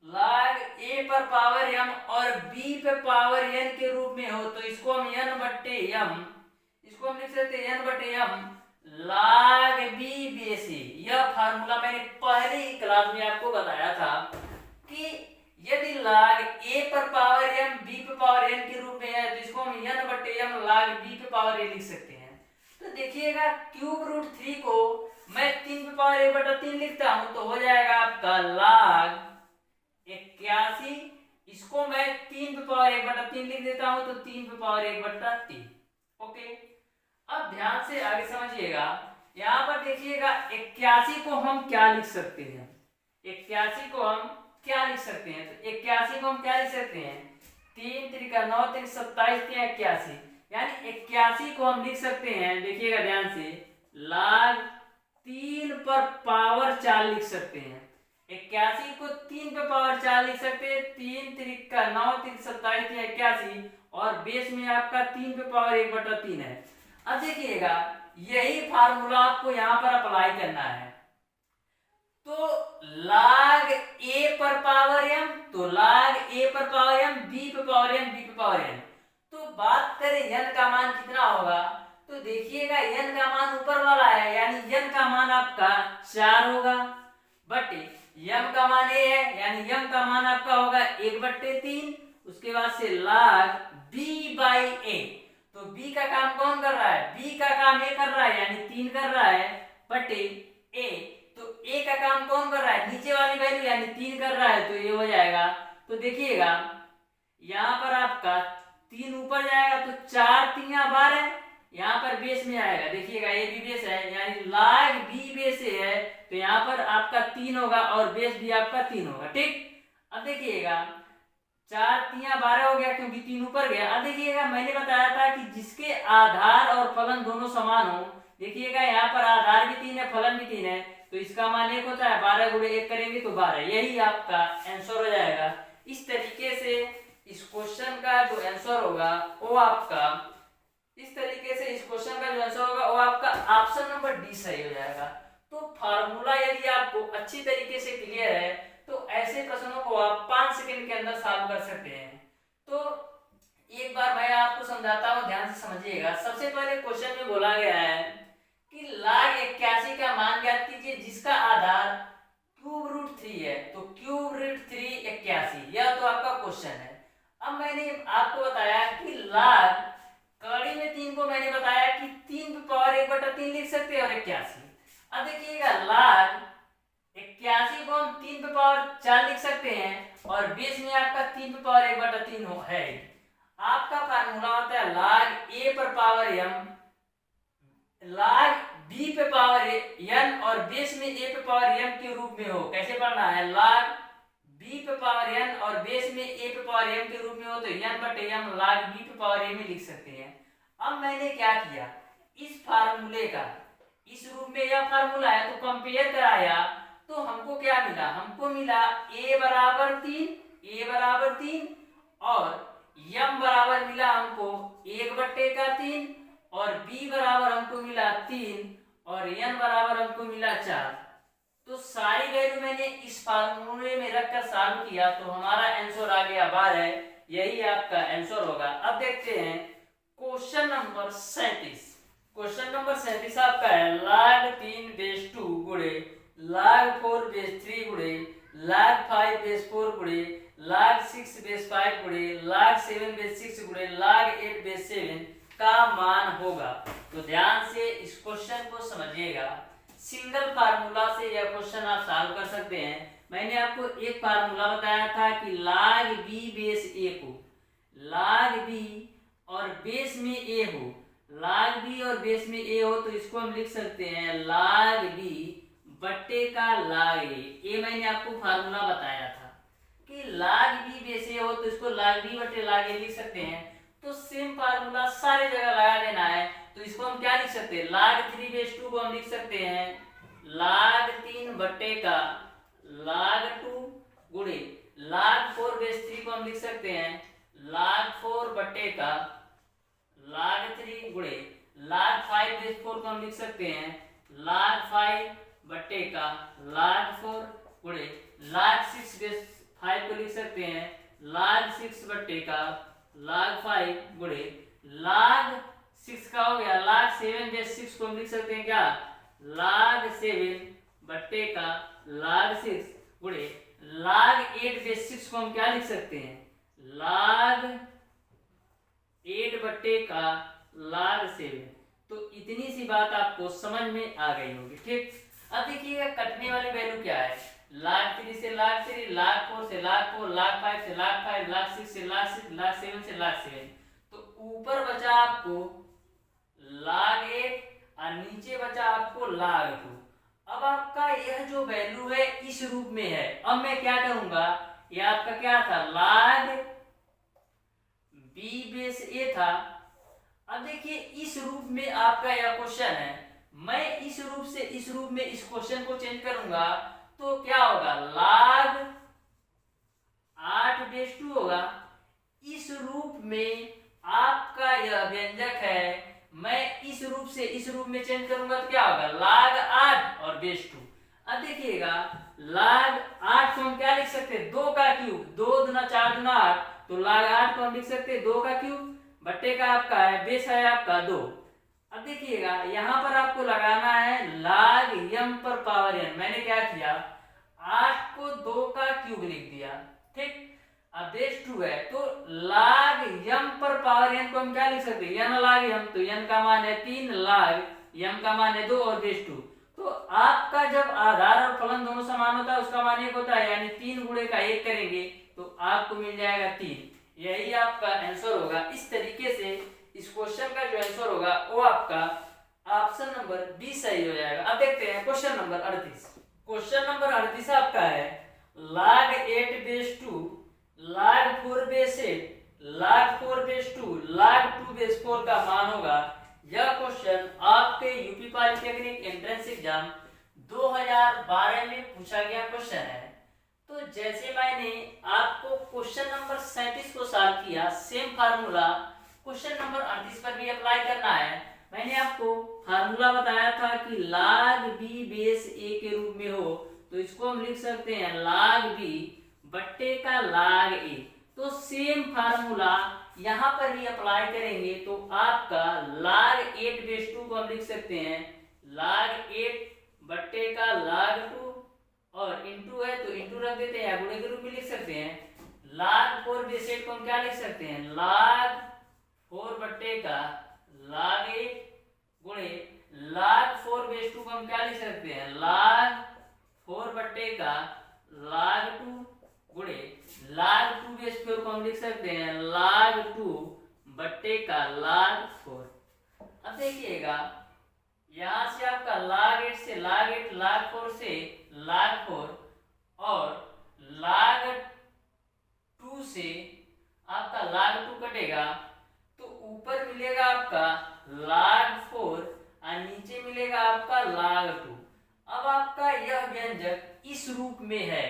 log a पर पावर m और b पे पावर n के रूप में हो तो इसको हम n/m, इसको हम लिख सकते हैं n/m log b base a। यह फार्मूला मैंने पहले ही क्लास में आपको बताया था कि यदि log a पर पावर m b पे पावर n के रूप में है तो इसको हम n/m log b पे पावर a लिख सकते हैं। तो देखिएगा, क्यूब रूट 3 को मैं 3 पे पावर 1/3 लिखता हूं तो हो जाएगा आपका log 81। इसको मैं 3 पे पावर 1/3 लिख देता हूं तो 3 पे पावर 1/3। ओके, अब ध्यान से आगे समझिएगा, यहाँ पर देखिएगा 81 को हम क्या लिख सकते हैं, 81 को हम क्या लिख सकते हैं, तो 81 को हम क्या लिख सकते हैं, 3 त्रिका 9 त्रिक 27 81, यानी 81 को हम लिख सकते हैं, देखिएगा ध्यान से, log 3 पर पावर 4 लिख सकते हैं। 81 को 3 पे पावर 4 लिख सकते हैं, 3 त्रिका 9 त्रिक 27 81 और बेस में आपका 3 पे पावर 1/3 है। अब देखिएगा, यही फार्मूला आपको यहाँ पर अप्लाई करना है। तो log a पर पावर m, तो log a पर पावर m, b पे पावर m, b पे पावर n। तो बात करें n का मान कितना होगा, तो देखिएगा n का मान ऊपर वाला है, यानी n का मान आपका 4 होगा, बटे m का मान a है, यानी m का मान आपका होगा 1/3। उसके बाद से log b/a, तो b का काम कौन कर रहा है, b का काम a कर रहा है, यानी 3 कर रहा है, बटे a, तो a का काम कौन कर रहा है, नीचे वाली वैल्यू यानी 3 कर रहा है, तो ये हो जाएगा। तो देखिएगा यहाँ पर आपका 3 ऊपर जाएगा तो 4 3 12, यहाँ पर बेस में आएगा, देखिएगा a भी बेस है, यानी log b बेस है, तो यहाँ पर आपका 3 होगा और बेस भी आपका 3 होगा। ठीक, अब देखिएगा 4 3 12 हो गया क्योंकि 3 ऊपर गया। अब देखिएगा, मैंने बताया था कि जिसके आधार और फलन दोनों समान हो, देखिएगा यहाँ पर आधार भी 3 है, फलन भी 3 है, तो इसका मान 1 होता है, 12 गुणे 1 करेंगे तो 12, यही आपका आंसर हो जाएगा। इस तरीके से इस क्वेश्चन का जो आंसर होगा वो आपका, इस तरीके से इस क्वेश्चन का जो आंसर होगा वो आपका ऑप्शन नंबर डी सही हो जाएगा। तो फार्मूला यदि आपको अच्छी तरीके से क्लियर है तो ऐसे प्रश्नों को आप 5 सेकंड के अंदर सॉल्व कर सकते हैं। तो एक बार मैं आपको समझाता हूँ, ध्यान से समझिएगा। सबसे पहले क्वेश्चन में बोला गया है कि log 81 का मान ज्ञात कीजिए जिसका आधार क्यूब रूट 3 है, तो क्यूब रूट 3 81, यह तो आपका क्वेश्चन है। अब मैंने आपको बताया कि log कड़ी में 3 को मैंने बताया कि 3 पे पावर 1/3 लिख सकते हैं और 81। अब देखिएगा log 81 को हम 3 पे पावर 4 लिख सकते हैं और बेस में आपका 3 पे पावर 1/3 है। आपका फार्मूला होता है log a पर पावर m, log b पे पावर n और बेस में a पे पावर m के रूप में हो। कैसे पढ़ना है, log b पे पावर n और बेस में a पे पावर m के रूप में हो तो n/m log b पे पावर a में लिख सकते हैं। अब मैंने क्या किया, इस फार्मूले का इस रूप में यह फार्मूला है तो कंपेयर कराया तो हमको क्या मिला, हमको मिला a बराबर 3 और m बराबर मिला हमको 1/3 और b बराबर हमको मिला 3 और n बराबर हमको मिला 4। तो सारी वैल्यू मैंने इस फार्मूले में रखकर सॉल्व किया तो हमारा आंसर आ गया 12, यही आपका आंसर होगा। अब देखते हैं क्वेश्चन नंबर 37। क्वेश्चन नंबर 37 आपका है log 3 बेस 2 गुणे log 4 बेस 3 गुणे log 5 बेस 4 गुणे log 6 बेस 5 गुणे log 7 बेस 6 गुणे log 8 बेस 7 का मान होगा। तो ध्यान से इस क्वेश्चन को समझिएगा। सिंगल फार्मूला से यह क्वेश्चन आप सॉल्व कर सकते हैं। मैंने आपको एक फार्मूला बताया था कि log b बेस a को log b और बेस में a हो, log b और बेस में a हो, तो इसको हम लिख सकते हैं log b बट्टे का log a। ये मैंने आपको फार्मूला बताया था कि log b बेस a हो तो इसको log b बट्टे log a लिख सकते हैं। तो सेम फार्मूला सारे जगह लगा देना है। तो इसको हम क्या लिख सकते हैं, log 3 बेस 2 को हम लिख सकते हैं log 3 बट्टे का log 2 गुणे log 4 बेस 3 को हम लिख सकते हैं log 4 बट्टे का log 3 गुणे log 5 बेस 4 को हम लिख सकते हैं log 5 बट्टे का log 4 गुणे log 6 बेस 5 को लिख सकते हैं log 6 बट्टे का log 5 गुणे log 6 का हो गया log 7 बेस 6 को हम लिख सकते हैं क्या, log 7 बट्टे का log 6 गुणे log 8 बेस 6 को हम क्या लिख सकते हैं, log 8 बट्टे का log 7। तो इतनी सी बात आपको समझ में आ गई होगी। ठीक, अब देखिएगा कटने वाली वैल्यू क्या है, log 3 से log 3, log 4 से log 4, log 5 से log 5, log 6 से log 6, log 7 से log 7। तो ऊपर बचा आपको log 8 और नीचे बचा आपको log 2। अब आपका यह जो वैल्यू है इस रूप में है। अब मैं क्या करूंगा, यह आपका क्या था, log b बेस a था। अब देखिए इस रूप में आपका यह क्वेश्चन है, मैं इस रूप से इस रूप में इस क्वेश्चन को चेंज करूंगा तो क्या होगा, log 8 बेस 2 होगा। इस रूप में आपका यह व्यंजक है, मैं इस रूप से इस रूप में चेंज करूंगा तो क्या होगा, log 8 और बेस 2। अब देखिएगा log 8 को हम क्या लिख सकते हैं, 2 का क्यूब, 2 दूना 4 दूना 8, तो log 8 को हम लिख सकते हैं 2 का क्यूब बट्टे का आपका है बेस है आपका 2। अब देखिएगा यहाँ पर आपको लगाना है log m पर पावर n। मैंने क्या किया, 8 को 2 का क्यूब लिख दिया। ठीक, अब बेस 2 है तो log m पर पावर n को हम क्या लिख सकते हैं, n log m, तो n का मान है 3, log m का मान है 2 और बेस 2। तो आपका जब आधार और फलन दोनों समान होता है उसका मान 1 होता है, यानी 3 गुणे का 1 करेंगे तो आपको मिल जाएगा 3। यही आपका आंसर होगा। इस तरीके से इस क्वेश्चन का जो आंसर होगा वो आपका ऑप्शन नंबर बी सही हो जाएगा। अब देखते हैं क्वेश्चन नंबर 38। क्वेश्चन नंबर 38 आपका है log 8 base 2, log 4 base 8, log 4 base 2, log 2 base 4 का मान होगा। यह क्वेश्चन आपके यूपी पॉलिटेक्निक एंट्रेंस एग्जाम 2012 में पूछा गया क्वेश्चन है। तो जैसे मैंने आपको क्वेश्चन नंबर 37 को सॉल्व किया, सेम फार्मूला क्वेश्चन नंबर 38 पर भी अप्लाई करना है। मैंने आपको फार्मूला बताया था कि log b बेस a के रूप में हो तो इसको हम लिख सकते हैं log b बट्टे का log a। तो सेम फार्मूला यहाँ पर भी अप्लाई करेंगे तो आपका log 8 बेस 2 को हम लिख सकते हैं log 8 बट्टे का log 2 और इंटू है तो इंटू रख देते हैं या गुणे के रूप में लिख सकते हैं। log 4 बेस 8 को हम क्या लिख सकते हैं, log 4 बट्टे का log 8 गुणे log 4 बेस 2 को हम क्या लिख सकते हैं, log 4 बट्टे का log 2 गुणे log 2 बेस 4 को हम लिख सकते हैं log 2 बट्टे का log 4। अब देखिएगा यहाँ से आपका log 8 से log 8, log 4 से log 4 और log 2 से आपका log 2 कटेगा तो ऊपर मिलेगा आपका log 4 और नीचे मिलेगा आपका log 2। अब आपका यह व्यंजक इस रूप में है।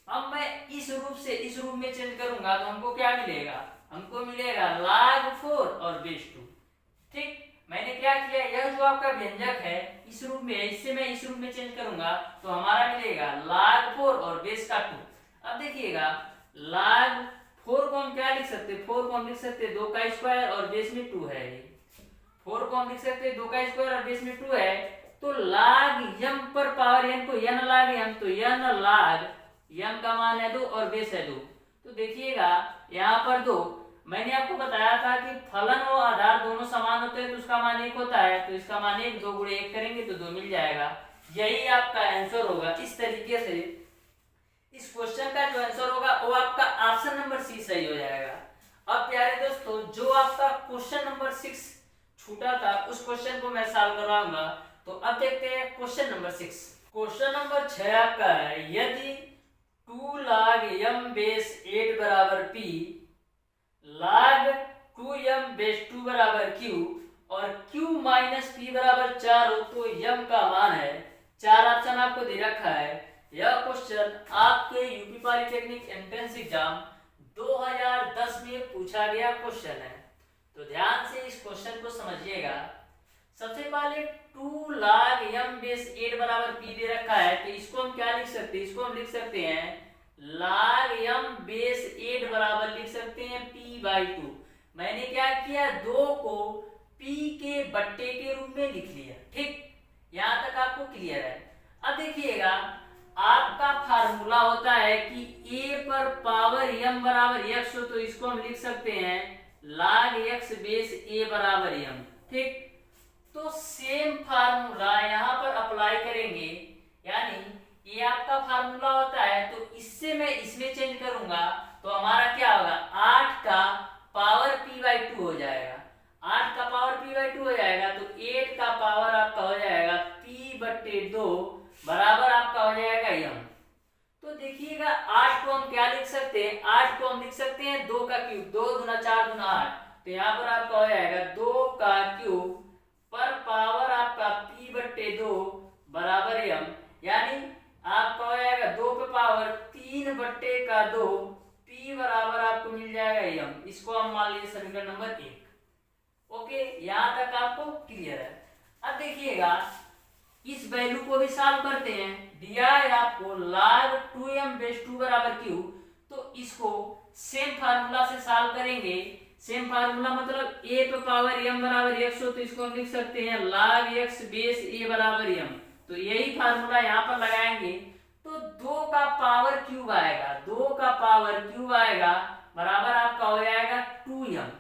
अब मैं इस रूप से इस रूप में चेंज करूंगा तो हमको क्या मिलेगा, हमको मिलेगा log 4 और बेस 2। ठीक, मैंने क्या किया, यह जो आपका व्यंजक है इस रूप में है, इससे मैं इस रूप में चेंज करूंगा तो हमारा मिलेगा log 4 और बेस का 2। अब देखिएगा log 4 को हम क्या लिख सकते हैं, 4 को हम लिख सकते हैं 2 का स्क्वायर और बेस में 2 है। 4 को हम लिख सकते हैं 2 का स्क्वायर और बेस में 2 है। तो log m पर पावर n को n log m, तो n log m का मान है 2 और बेस है 2। तो देखिएगा यहाँ पर 2, मैंने आपको बताया था कि फलन और आधार दोनों समान होते हैं तो उसका मान 1 होता है, तो इसका मान 1, 2 गुणे 1 करेंगे तो 2 मिल जाएगा। यही आपका आंसर होगा। इस तरीके से इस क्वेश्चन का जो आंसर होगा वो आपका ऑप्शन नंबर सी सही हो जाएगा। अब प्यारे दोस्तों, जो आपका क्वेश्चन नंबर 6 छूटा था उस क्वेश्चन को मैं सॉल्व करवाऊंगा। तो अब देखते हैं क्वेश्चन नंबर 6। क्वेश्चन नंबर 6 आपका है, यदि 2 log m बेस 8 बराबर p, log 2m बेस 2 बराबर q और q माइनस p बराबर 4 हो तो m का मान है। 4 ऑप्शन आपको दे रखा है। यह क्वेश्चन आपके यूपी पॉलिटेक्निक एंट्रेंस एग्जाम 2010 में पूछा गया क्वेश्चन है। तो ध्यान से इस क्वेश्चन को समझिएगा। सबसे पहले 2 log m बेस 8 बराबर p दे रखा है, तो इसको हम क्या लिख सकते हैं? इसको हम लिख सकते हैं log m बेस 8 बराबर लिख सकते हैं p/2। मैंने क्या किया, 2 को p के बट्टे के रूप में लिख लिया। ठीक, यहां तक आपको क्लियर है। अब देखिएगा, आपका फार्मूला होता है कि a पर पावर m बराबर x हो, तो इसको हम लिख सकते हैं log x बेस a बराबर m। ठीक, तो सेम फार्मूला यहाँ पर अप्लाई करेंगे, यानी ये आपका फार्मूला होता है, तो इससे मैं इसमें चेंज करूंगा तो हमारा क्या होगा, 8 का पावर p/2 हो जाएगा। 8 का पावर p/2 हो जाएगा, तो 8 का पावर आपका हो जाएगा p/2 बराबर आपका हो जाएगा m। तो देखिएगा, 8 को हम क्या लिख सकते हैं, 8 को हम लिख सकते हैं 2 का क्यूब, 2 गुना 4 गुना 8, तो यहाँ पर आपका हो जाएगा 2 का क्यूब पर पावर आपका p/2 बराबर m, यानी आपका हो जाएगा 2 पे पावर 3/2 p बराबर आपको मिल जाएगा m। इसको हम मान लीजिए समीकरण नंबर 1। ओके, यहाँ तक आपको क्लियर है। अब देखिएगा, इस वैल्यू को भी सॉल्व करते हैं। दिया है आपको log 2m बेस 2 बराबर q, तो इसको सेम फार्मूला से सॉल्व करेंगे। सेम फार्मूला मतलब a पे पावर m बराबर x हो, तो इसको हम लिख सकते हैं log x बेस a बराबर m। तो यही फार्मूला यहाँ पर लगाएंगे, तो 2 का पावर क्यूब आएगा, 2 का पावर क्यूब आएगा बराबर आपका हो जाएगा 2m।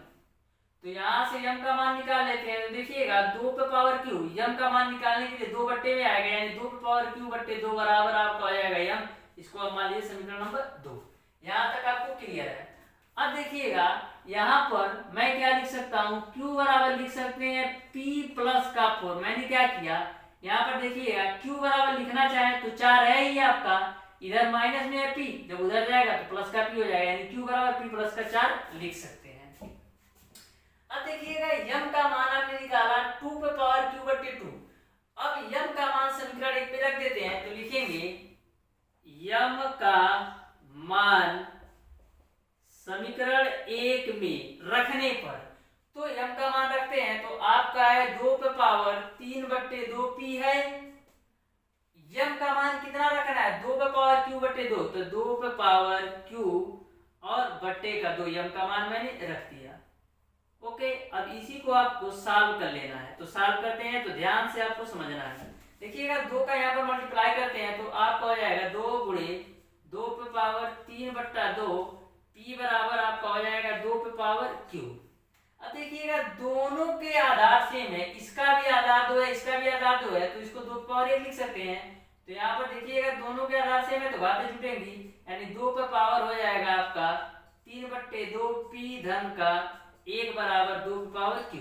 तो यहाँ से m का मान निकाल लेते हैं। तो देखिएगा, 2 पे पावर क्यूब, m का मान निकालने के लिए 2 बट्टे में आएगा, यानी 2 पे पावर क्यूब बट्टे 2 बराबर आपका हो जाएगा m। इसको हम मान लीजिए समीकरण नंबर 2। यहाँ तक आपको क्लियर है। अब देखिएगा, यहाँ पर मैं क्या लिख सकता हूँ, q बराबर लिख सकते हैं p प्लस का 4। मैंने क्या किया, यहाँ पर देखिएगा q बराबर लिखना चाहे तो 4 है ही आपका, इधर माइनस में है p, जब उधर जाएगा तो प्लस का p हो जाएगा, यानी q बराबर p प्लस का 4 लिख सकते हैं। अब देखिएगा, m का मान आपने निकाला 2 पे पावर q/2। अब m का मान समीकरण 1 पे रख देते हैं, तो लिखेंगे m का मान समीकरण 1 में रखने पर, तो m का मान रखते हैं तो आपका है 2 पे पावर 3/2 p है। m का मान कितना रखना है, 2 पे पावर q/2, तो 2 पे पावर q और बट्टे का 2, m का मान मैंने रख दिया। ओके, अब इसी को आपको सॉल्व कर लेना है। तो सॉल्व करते हैं, तो ध्यान से आपको समझना है। देखिएगा, 2 का यहाँ पर मल्टीप्लाई करते हैं तो आपका हो जाएगा 2 गुणे 2 पे पावर 3/2 p बराबर आपका हो जाएगा 2 पे पावर q। अब देखिएगा, दोनों के आधार सेम है, इसका भी आधार 2 है, इसका भी आधार 2 है, तो इसको 2 पे पावर 1 लिख सकते हैं। तो यहाँ पर देखिएगा, दोनों के आधार सेम है तो बातें जुटेंगी, यानी 2 पे पावर हो जाएगा आपका 3/2 p धन का 1 बराबर 2 पे पावर q।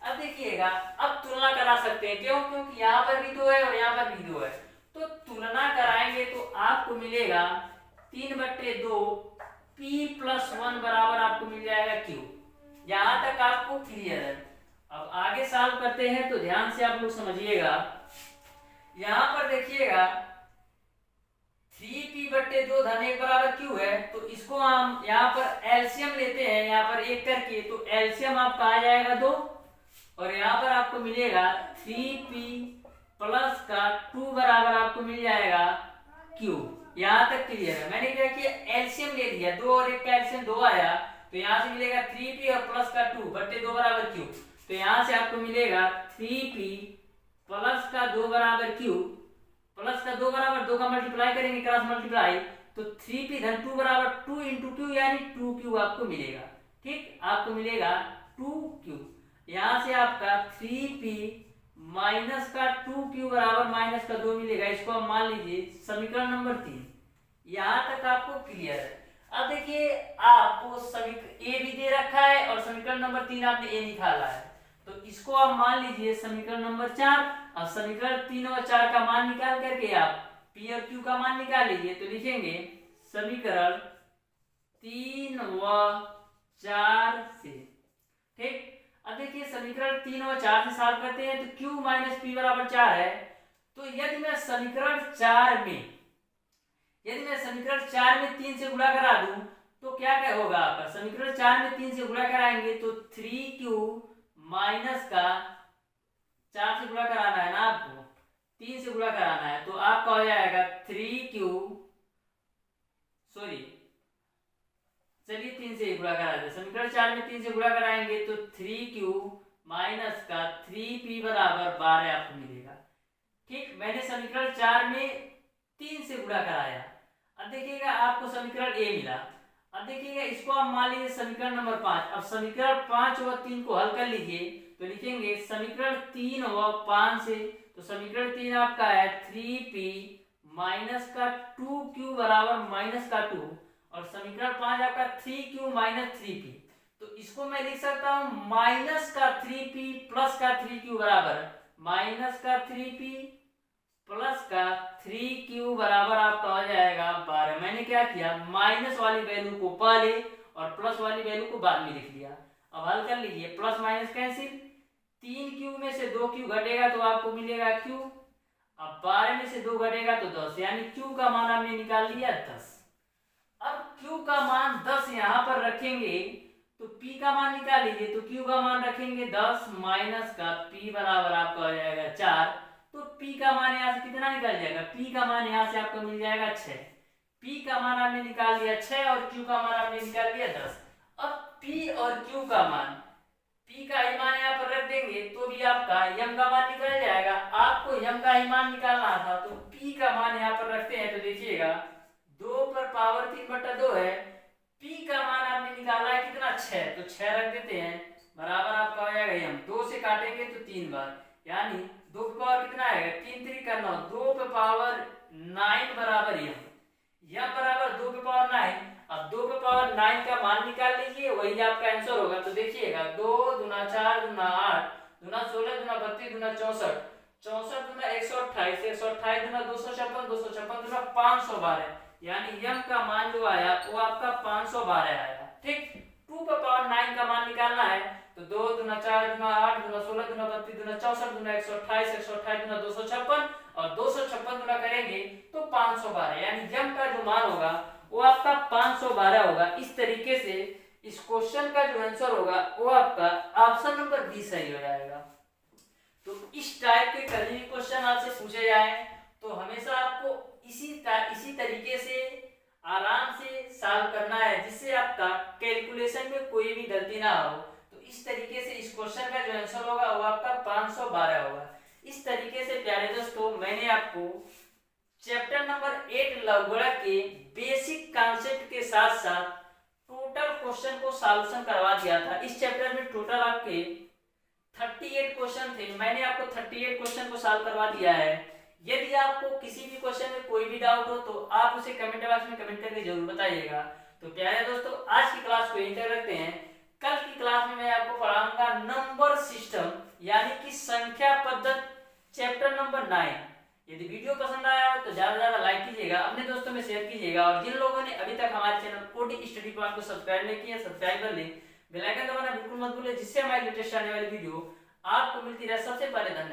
अब देखिएगा, अब तुलना करा सकते हैं, क्यों, क्योंकि यहाँ पर भी 2 है और यहाँ पर भी 2 है, तो तुलना कराएंगे तो आपको मिलेगा 3/2 p प्लस 1 बराबर आपको मिल जाएगा q। यहाँ तक आपको क्लियर है। अब आगे सॉल्व करते हैं, तो ध्यान से आप लोग समझिएगा। यहाँ पर देखिएगा 3p/2 धन 1 बराबर q है, तो इसको हम यहाँ पर एलसीएम लेते हैं, यहाँ पर 1 करके, तो एलसीएम आपका आ जाएगा 2 और यहाँ पर आपको मिलेगा 3p प्लस का 2 बराबर आपको मिल जाएगा q। यहाँ तक क्लियर है। मैंने क्या किया, एलसीएम ले लिया, 2 और 1 का एलसीएम 2 आया, तो यहाँ से मिलेगा 3p और प्लस का 2/2 बराबर q। तो यहाँ से आपको मिलेगा 3p प्लस का 2 बराबर q, प्लस का 2 बराबर 2 का मल्टीप्लाई करेंगे, क्रॉस मल्टीप्लाई, तो 3p धन 2 बराबर 2 × q, यानी 2q आपको मिलेगा। ठीक, आपको मिलेगा 2q। यहाँ से आपका 3p माइनस का 2q बराबर माइनस का 2 मिलेगा। इसको आप मान लीजिए समीकरण नंबर 3। यहाँ तक आपको क्लियर है। अब देखिए आपको समीकरण ए भी दे रखा है और समीकरण नंबर 3 आपने ए निकाला है, तो इसको आप मान लीजिए समीकरण नंबर 4। अब समीकरण 3 और 4 का मान निकाल करके आप पी और क्यू का मान निकाल लीजिए, तो लिखेंगे समीकरण 3 व 4 से। ठीक, अब देखिए समीकरण 3 और 4 से सॉल्व करते हैं तो q माइनस पी बराबर 4 है। तो यदि मैं समीकरण 4 में 3 से गुणा करा दूं तो क्या क्या होगा आपका, समीकरण 4 में 3 से गुणा कराएंगे तो 3q माइनस का 4 से गुणा कराना है ना आपको, 3 से गुणा कराना है, तो आपका हो जाएगा 3q, सॉरी चलिए 3 से गुणा करा दे, समीकरण 4 में 3 से गुणा कराएंगे तो 3q माइनस का 3p बराबर 12 आपको मिलेगा। ठीक, मैंने समीकरण 4 में 3 से गुणा कराया। अब देखिएगा आपको समीकरण ए मिला। अब देखिएगा इसको आप मान लीजिए समीकरण नंबर 5। अब समीकरण 5 व 3 को हल कर लीजिए, तो लिखेंगे समीकरण 3 व 5 से, तो समीकरण 3 आपका है 3p माइनस का 2q बराबर माइनस का 2, और समीकरण 5 आपका 3q माइनस 3p, तो इसको मैं लिख सकता हूं माइनस का 3p प्लस का 3q बराबर माइनस का 3p प्लस का 3q बराबर आपका हो जाएगा 12। मैंने क्या किया, माइनस वाली वैल्यू को पहले और प्लस वाली वैल्यू को बाद में लिख लिया। अब हल कर लीजिए, प्लस माइनस कैंसिल, 3q में से 2q घटेगा तो आपको मिलेगा q। अब 12 में से 2 घटेगा तो 10, यानी q का मान हमने निकाल लिया 10। अब q का मान 10 यहाँ पर रखेंगे तो p का मान निकाल लीजिए, तो q का मान रखेंगे 10 माइनस का p बराबर आपका हो जाएगा 4, तो p का मान यहाँ से कितना निकल जाएगा, p का मान यहाँ से आपको मिल जाएगा 6। p का मान आपने निकाल लिया 6 और q का मान आपने निकाल लिया 10। अब p और q का मान, p का ही मान यहाँ पर रख देंगे तो भी आपका m का मान निकल जाएगा। आपको m का ही मान निकालना था, तो p का मान यहाँ पर रखते हैं, तो देखिएगा 2 पर पावर 3/2 है, p का मान आपने निकाला है कितना 6, तो 6 रख देते हैं बराबर आपका हो जाएगा m, 2 से काटेंगे तो 3 बार, यानी 2 पे पावर कितना आएगा 3 3 का 9, 2 पे पावर 9 बराबर m बराबर 2 पे पावर 9। अब 2 पे पावर 9 का मान निकाल लीजिए, वही आपका आंसर होगा। तो देखिएगा 2 दूना 4 दूना 8 दूना 16 दूना 32 दूना 64 64 दूना 128 128 दूना 256 256 दूना 512, यानी m का मान जो आया वो आपका 512 आया। ठीक, 2 पे पावर 9 का मान निकालना है, तो 2 दूना 4 दूना 8 दूना 16 दूना 32 दूना 64 दूना 128 128 दूना 256 और 256 गुना करेंगे तो 512, यानी m का जो मान होगा वो आपका 512 होगा। इस तरीके से इस क्वेश्चन का जो आंसर होगा वो आपका ऑप्शन नंबर बी सही हो जाएगा। तो इस टाइप के कभी भी क्वेश्चन आपसे पूछे जाए तो हमेशा आपको इसी तरीके से आराम से सॉल्व करना है, जिससे आपका कैलकुलेशन में कोई भी गलती ना हो। तो इस तरीके से इस क्वेश्चन का जो आंसर होगा वो आपका 512 होगा। इस तरीके से प्यारे दोस्तों मैंने आपको चैप्टर नंबर 8 लवगणक के बेसिक कॉन्सेप्ट के साथ साथ टोटल क्वेश्चन को सॉल्यूशन करवा दिया था। इस चैप्टर में टोटल आपके 38 क्वेश्चन थे, मैंने आपको 38 क्वेश्चन को सॉल्व करवा दिया है। यदि आपको किसी भी क्वेश्चन में कोई भी डाउट हो तो आप उसे कमेंट बॉक्स में कमेंट करके जरूर बताइएगा। तो प्यारे दोस्तों आज की क्लास को यहीं तक रखते हैं। कल की क्लास में मैं आपको पढ़ाऊंगा नंबर सिस्टम यानी कि संख्या पद्धति चैप्टर नंबर 9। यदि वीडियो पसंद आया हो तो ज्यादा से ज्यादा लाइक कीजिएगा, अपने दोस्तों में शेयर कीजिएगा, और जिन लोगों ने अभी तक हमारे चैनल ओडी स्टडी पॉइंट को सब्सक्राइब नहीं किया सब्सक्राइब कर लें, बेल आइकन दबाना बिल्कुल मत भूलिए, जिससे हमारी लेटेस्ट आने वाली वीडियो आपको मिलती रहे सबसे पहले। धन्यवाद।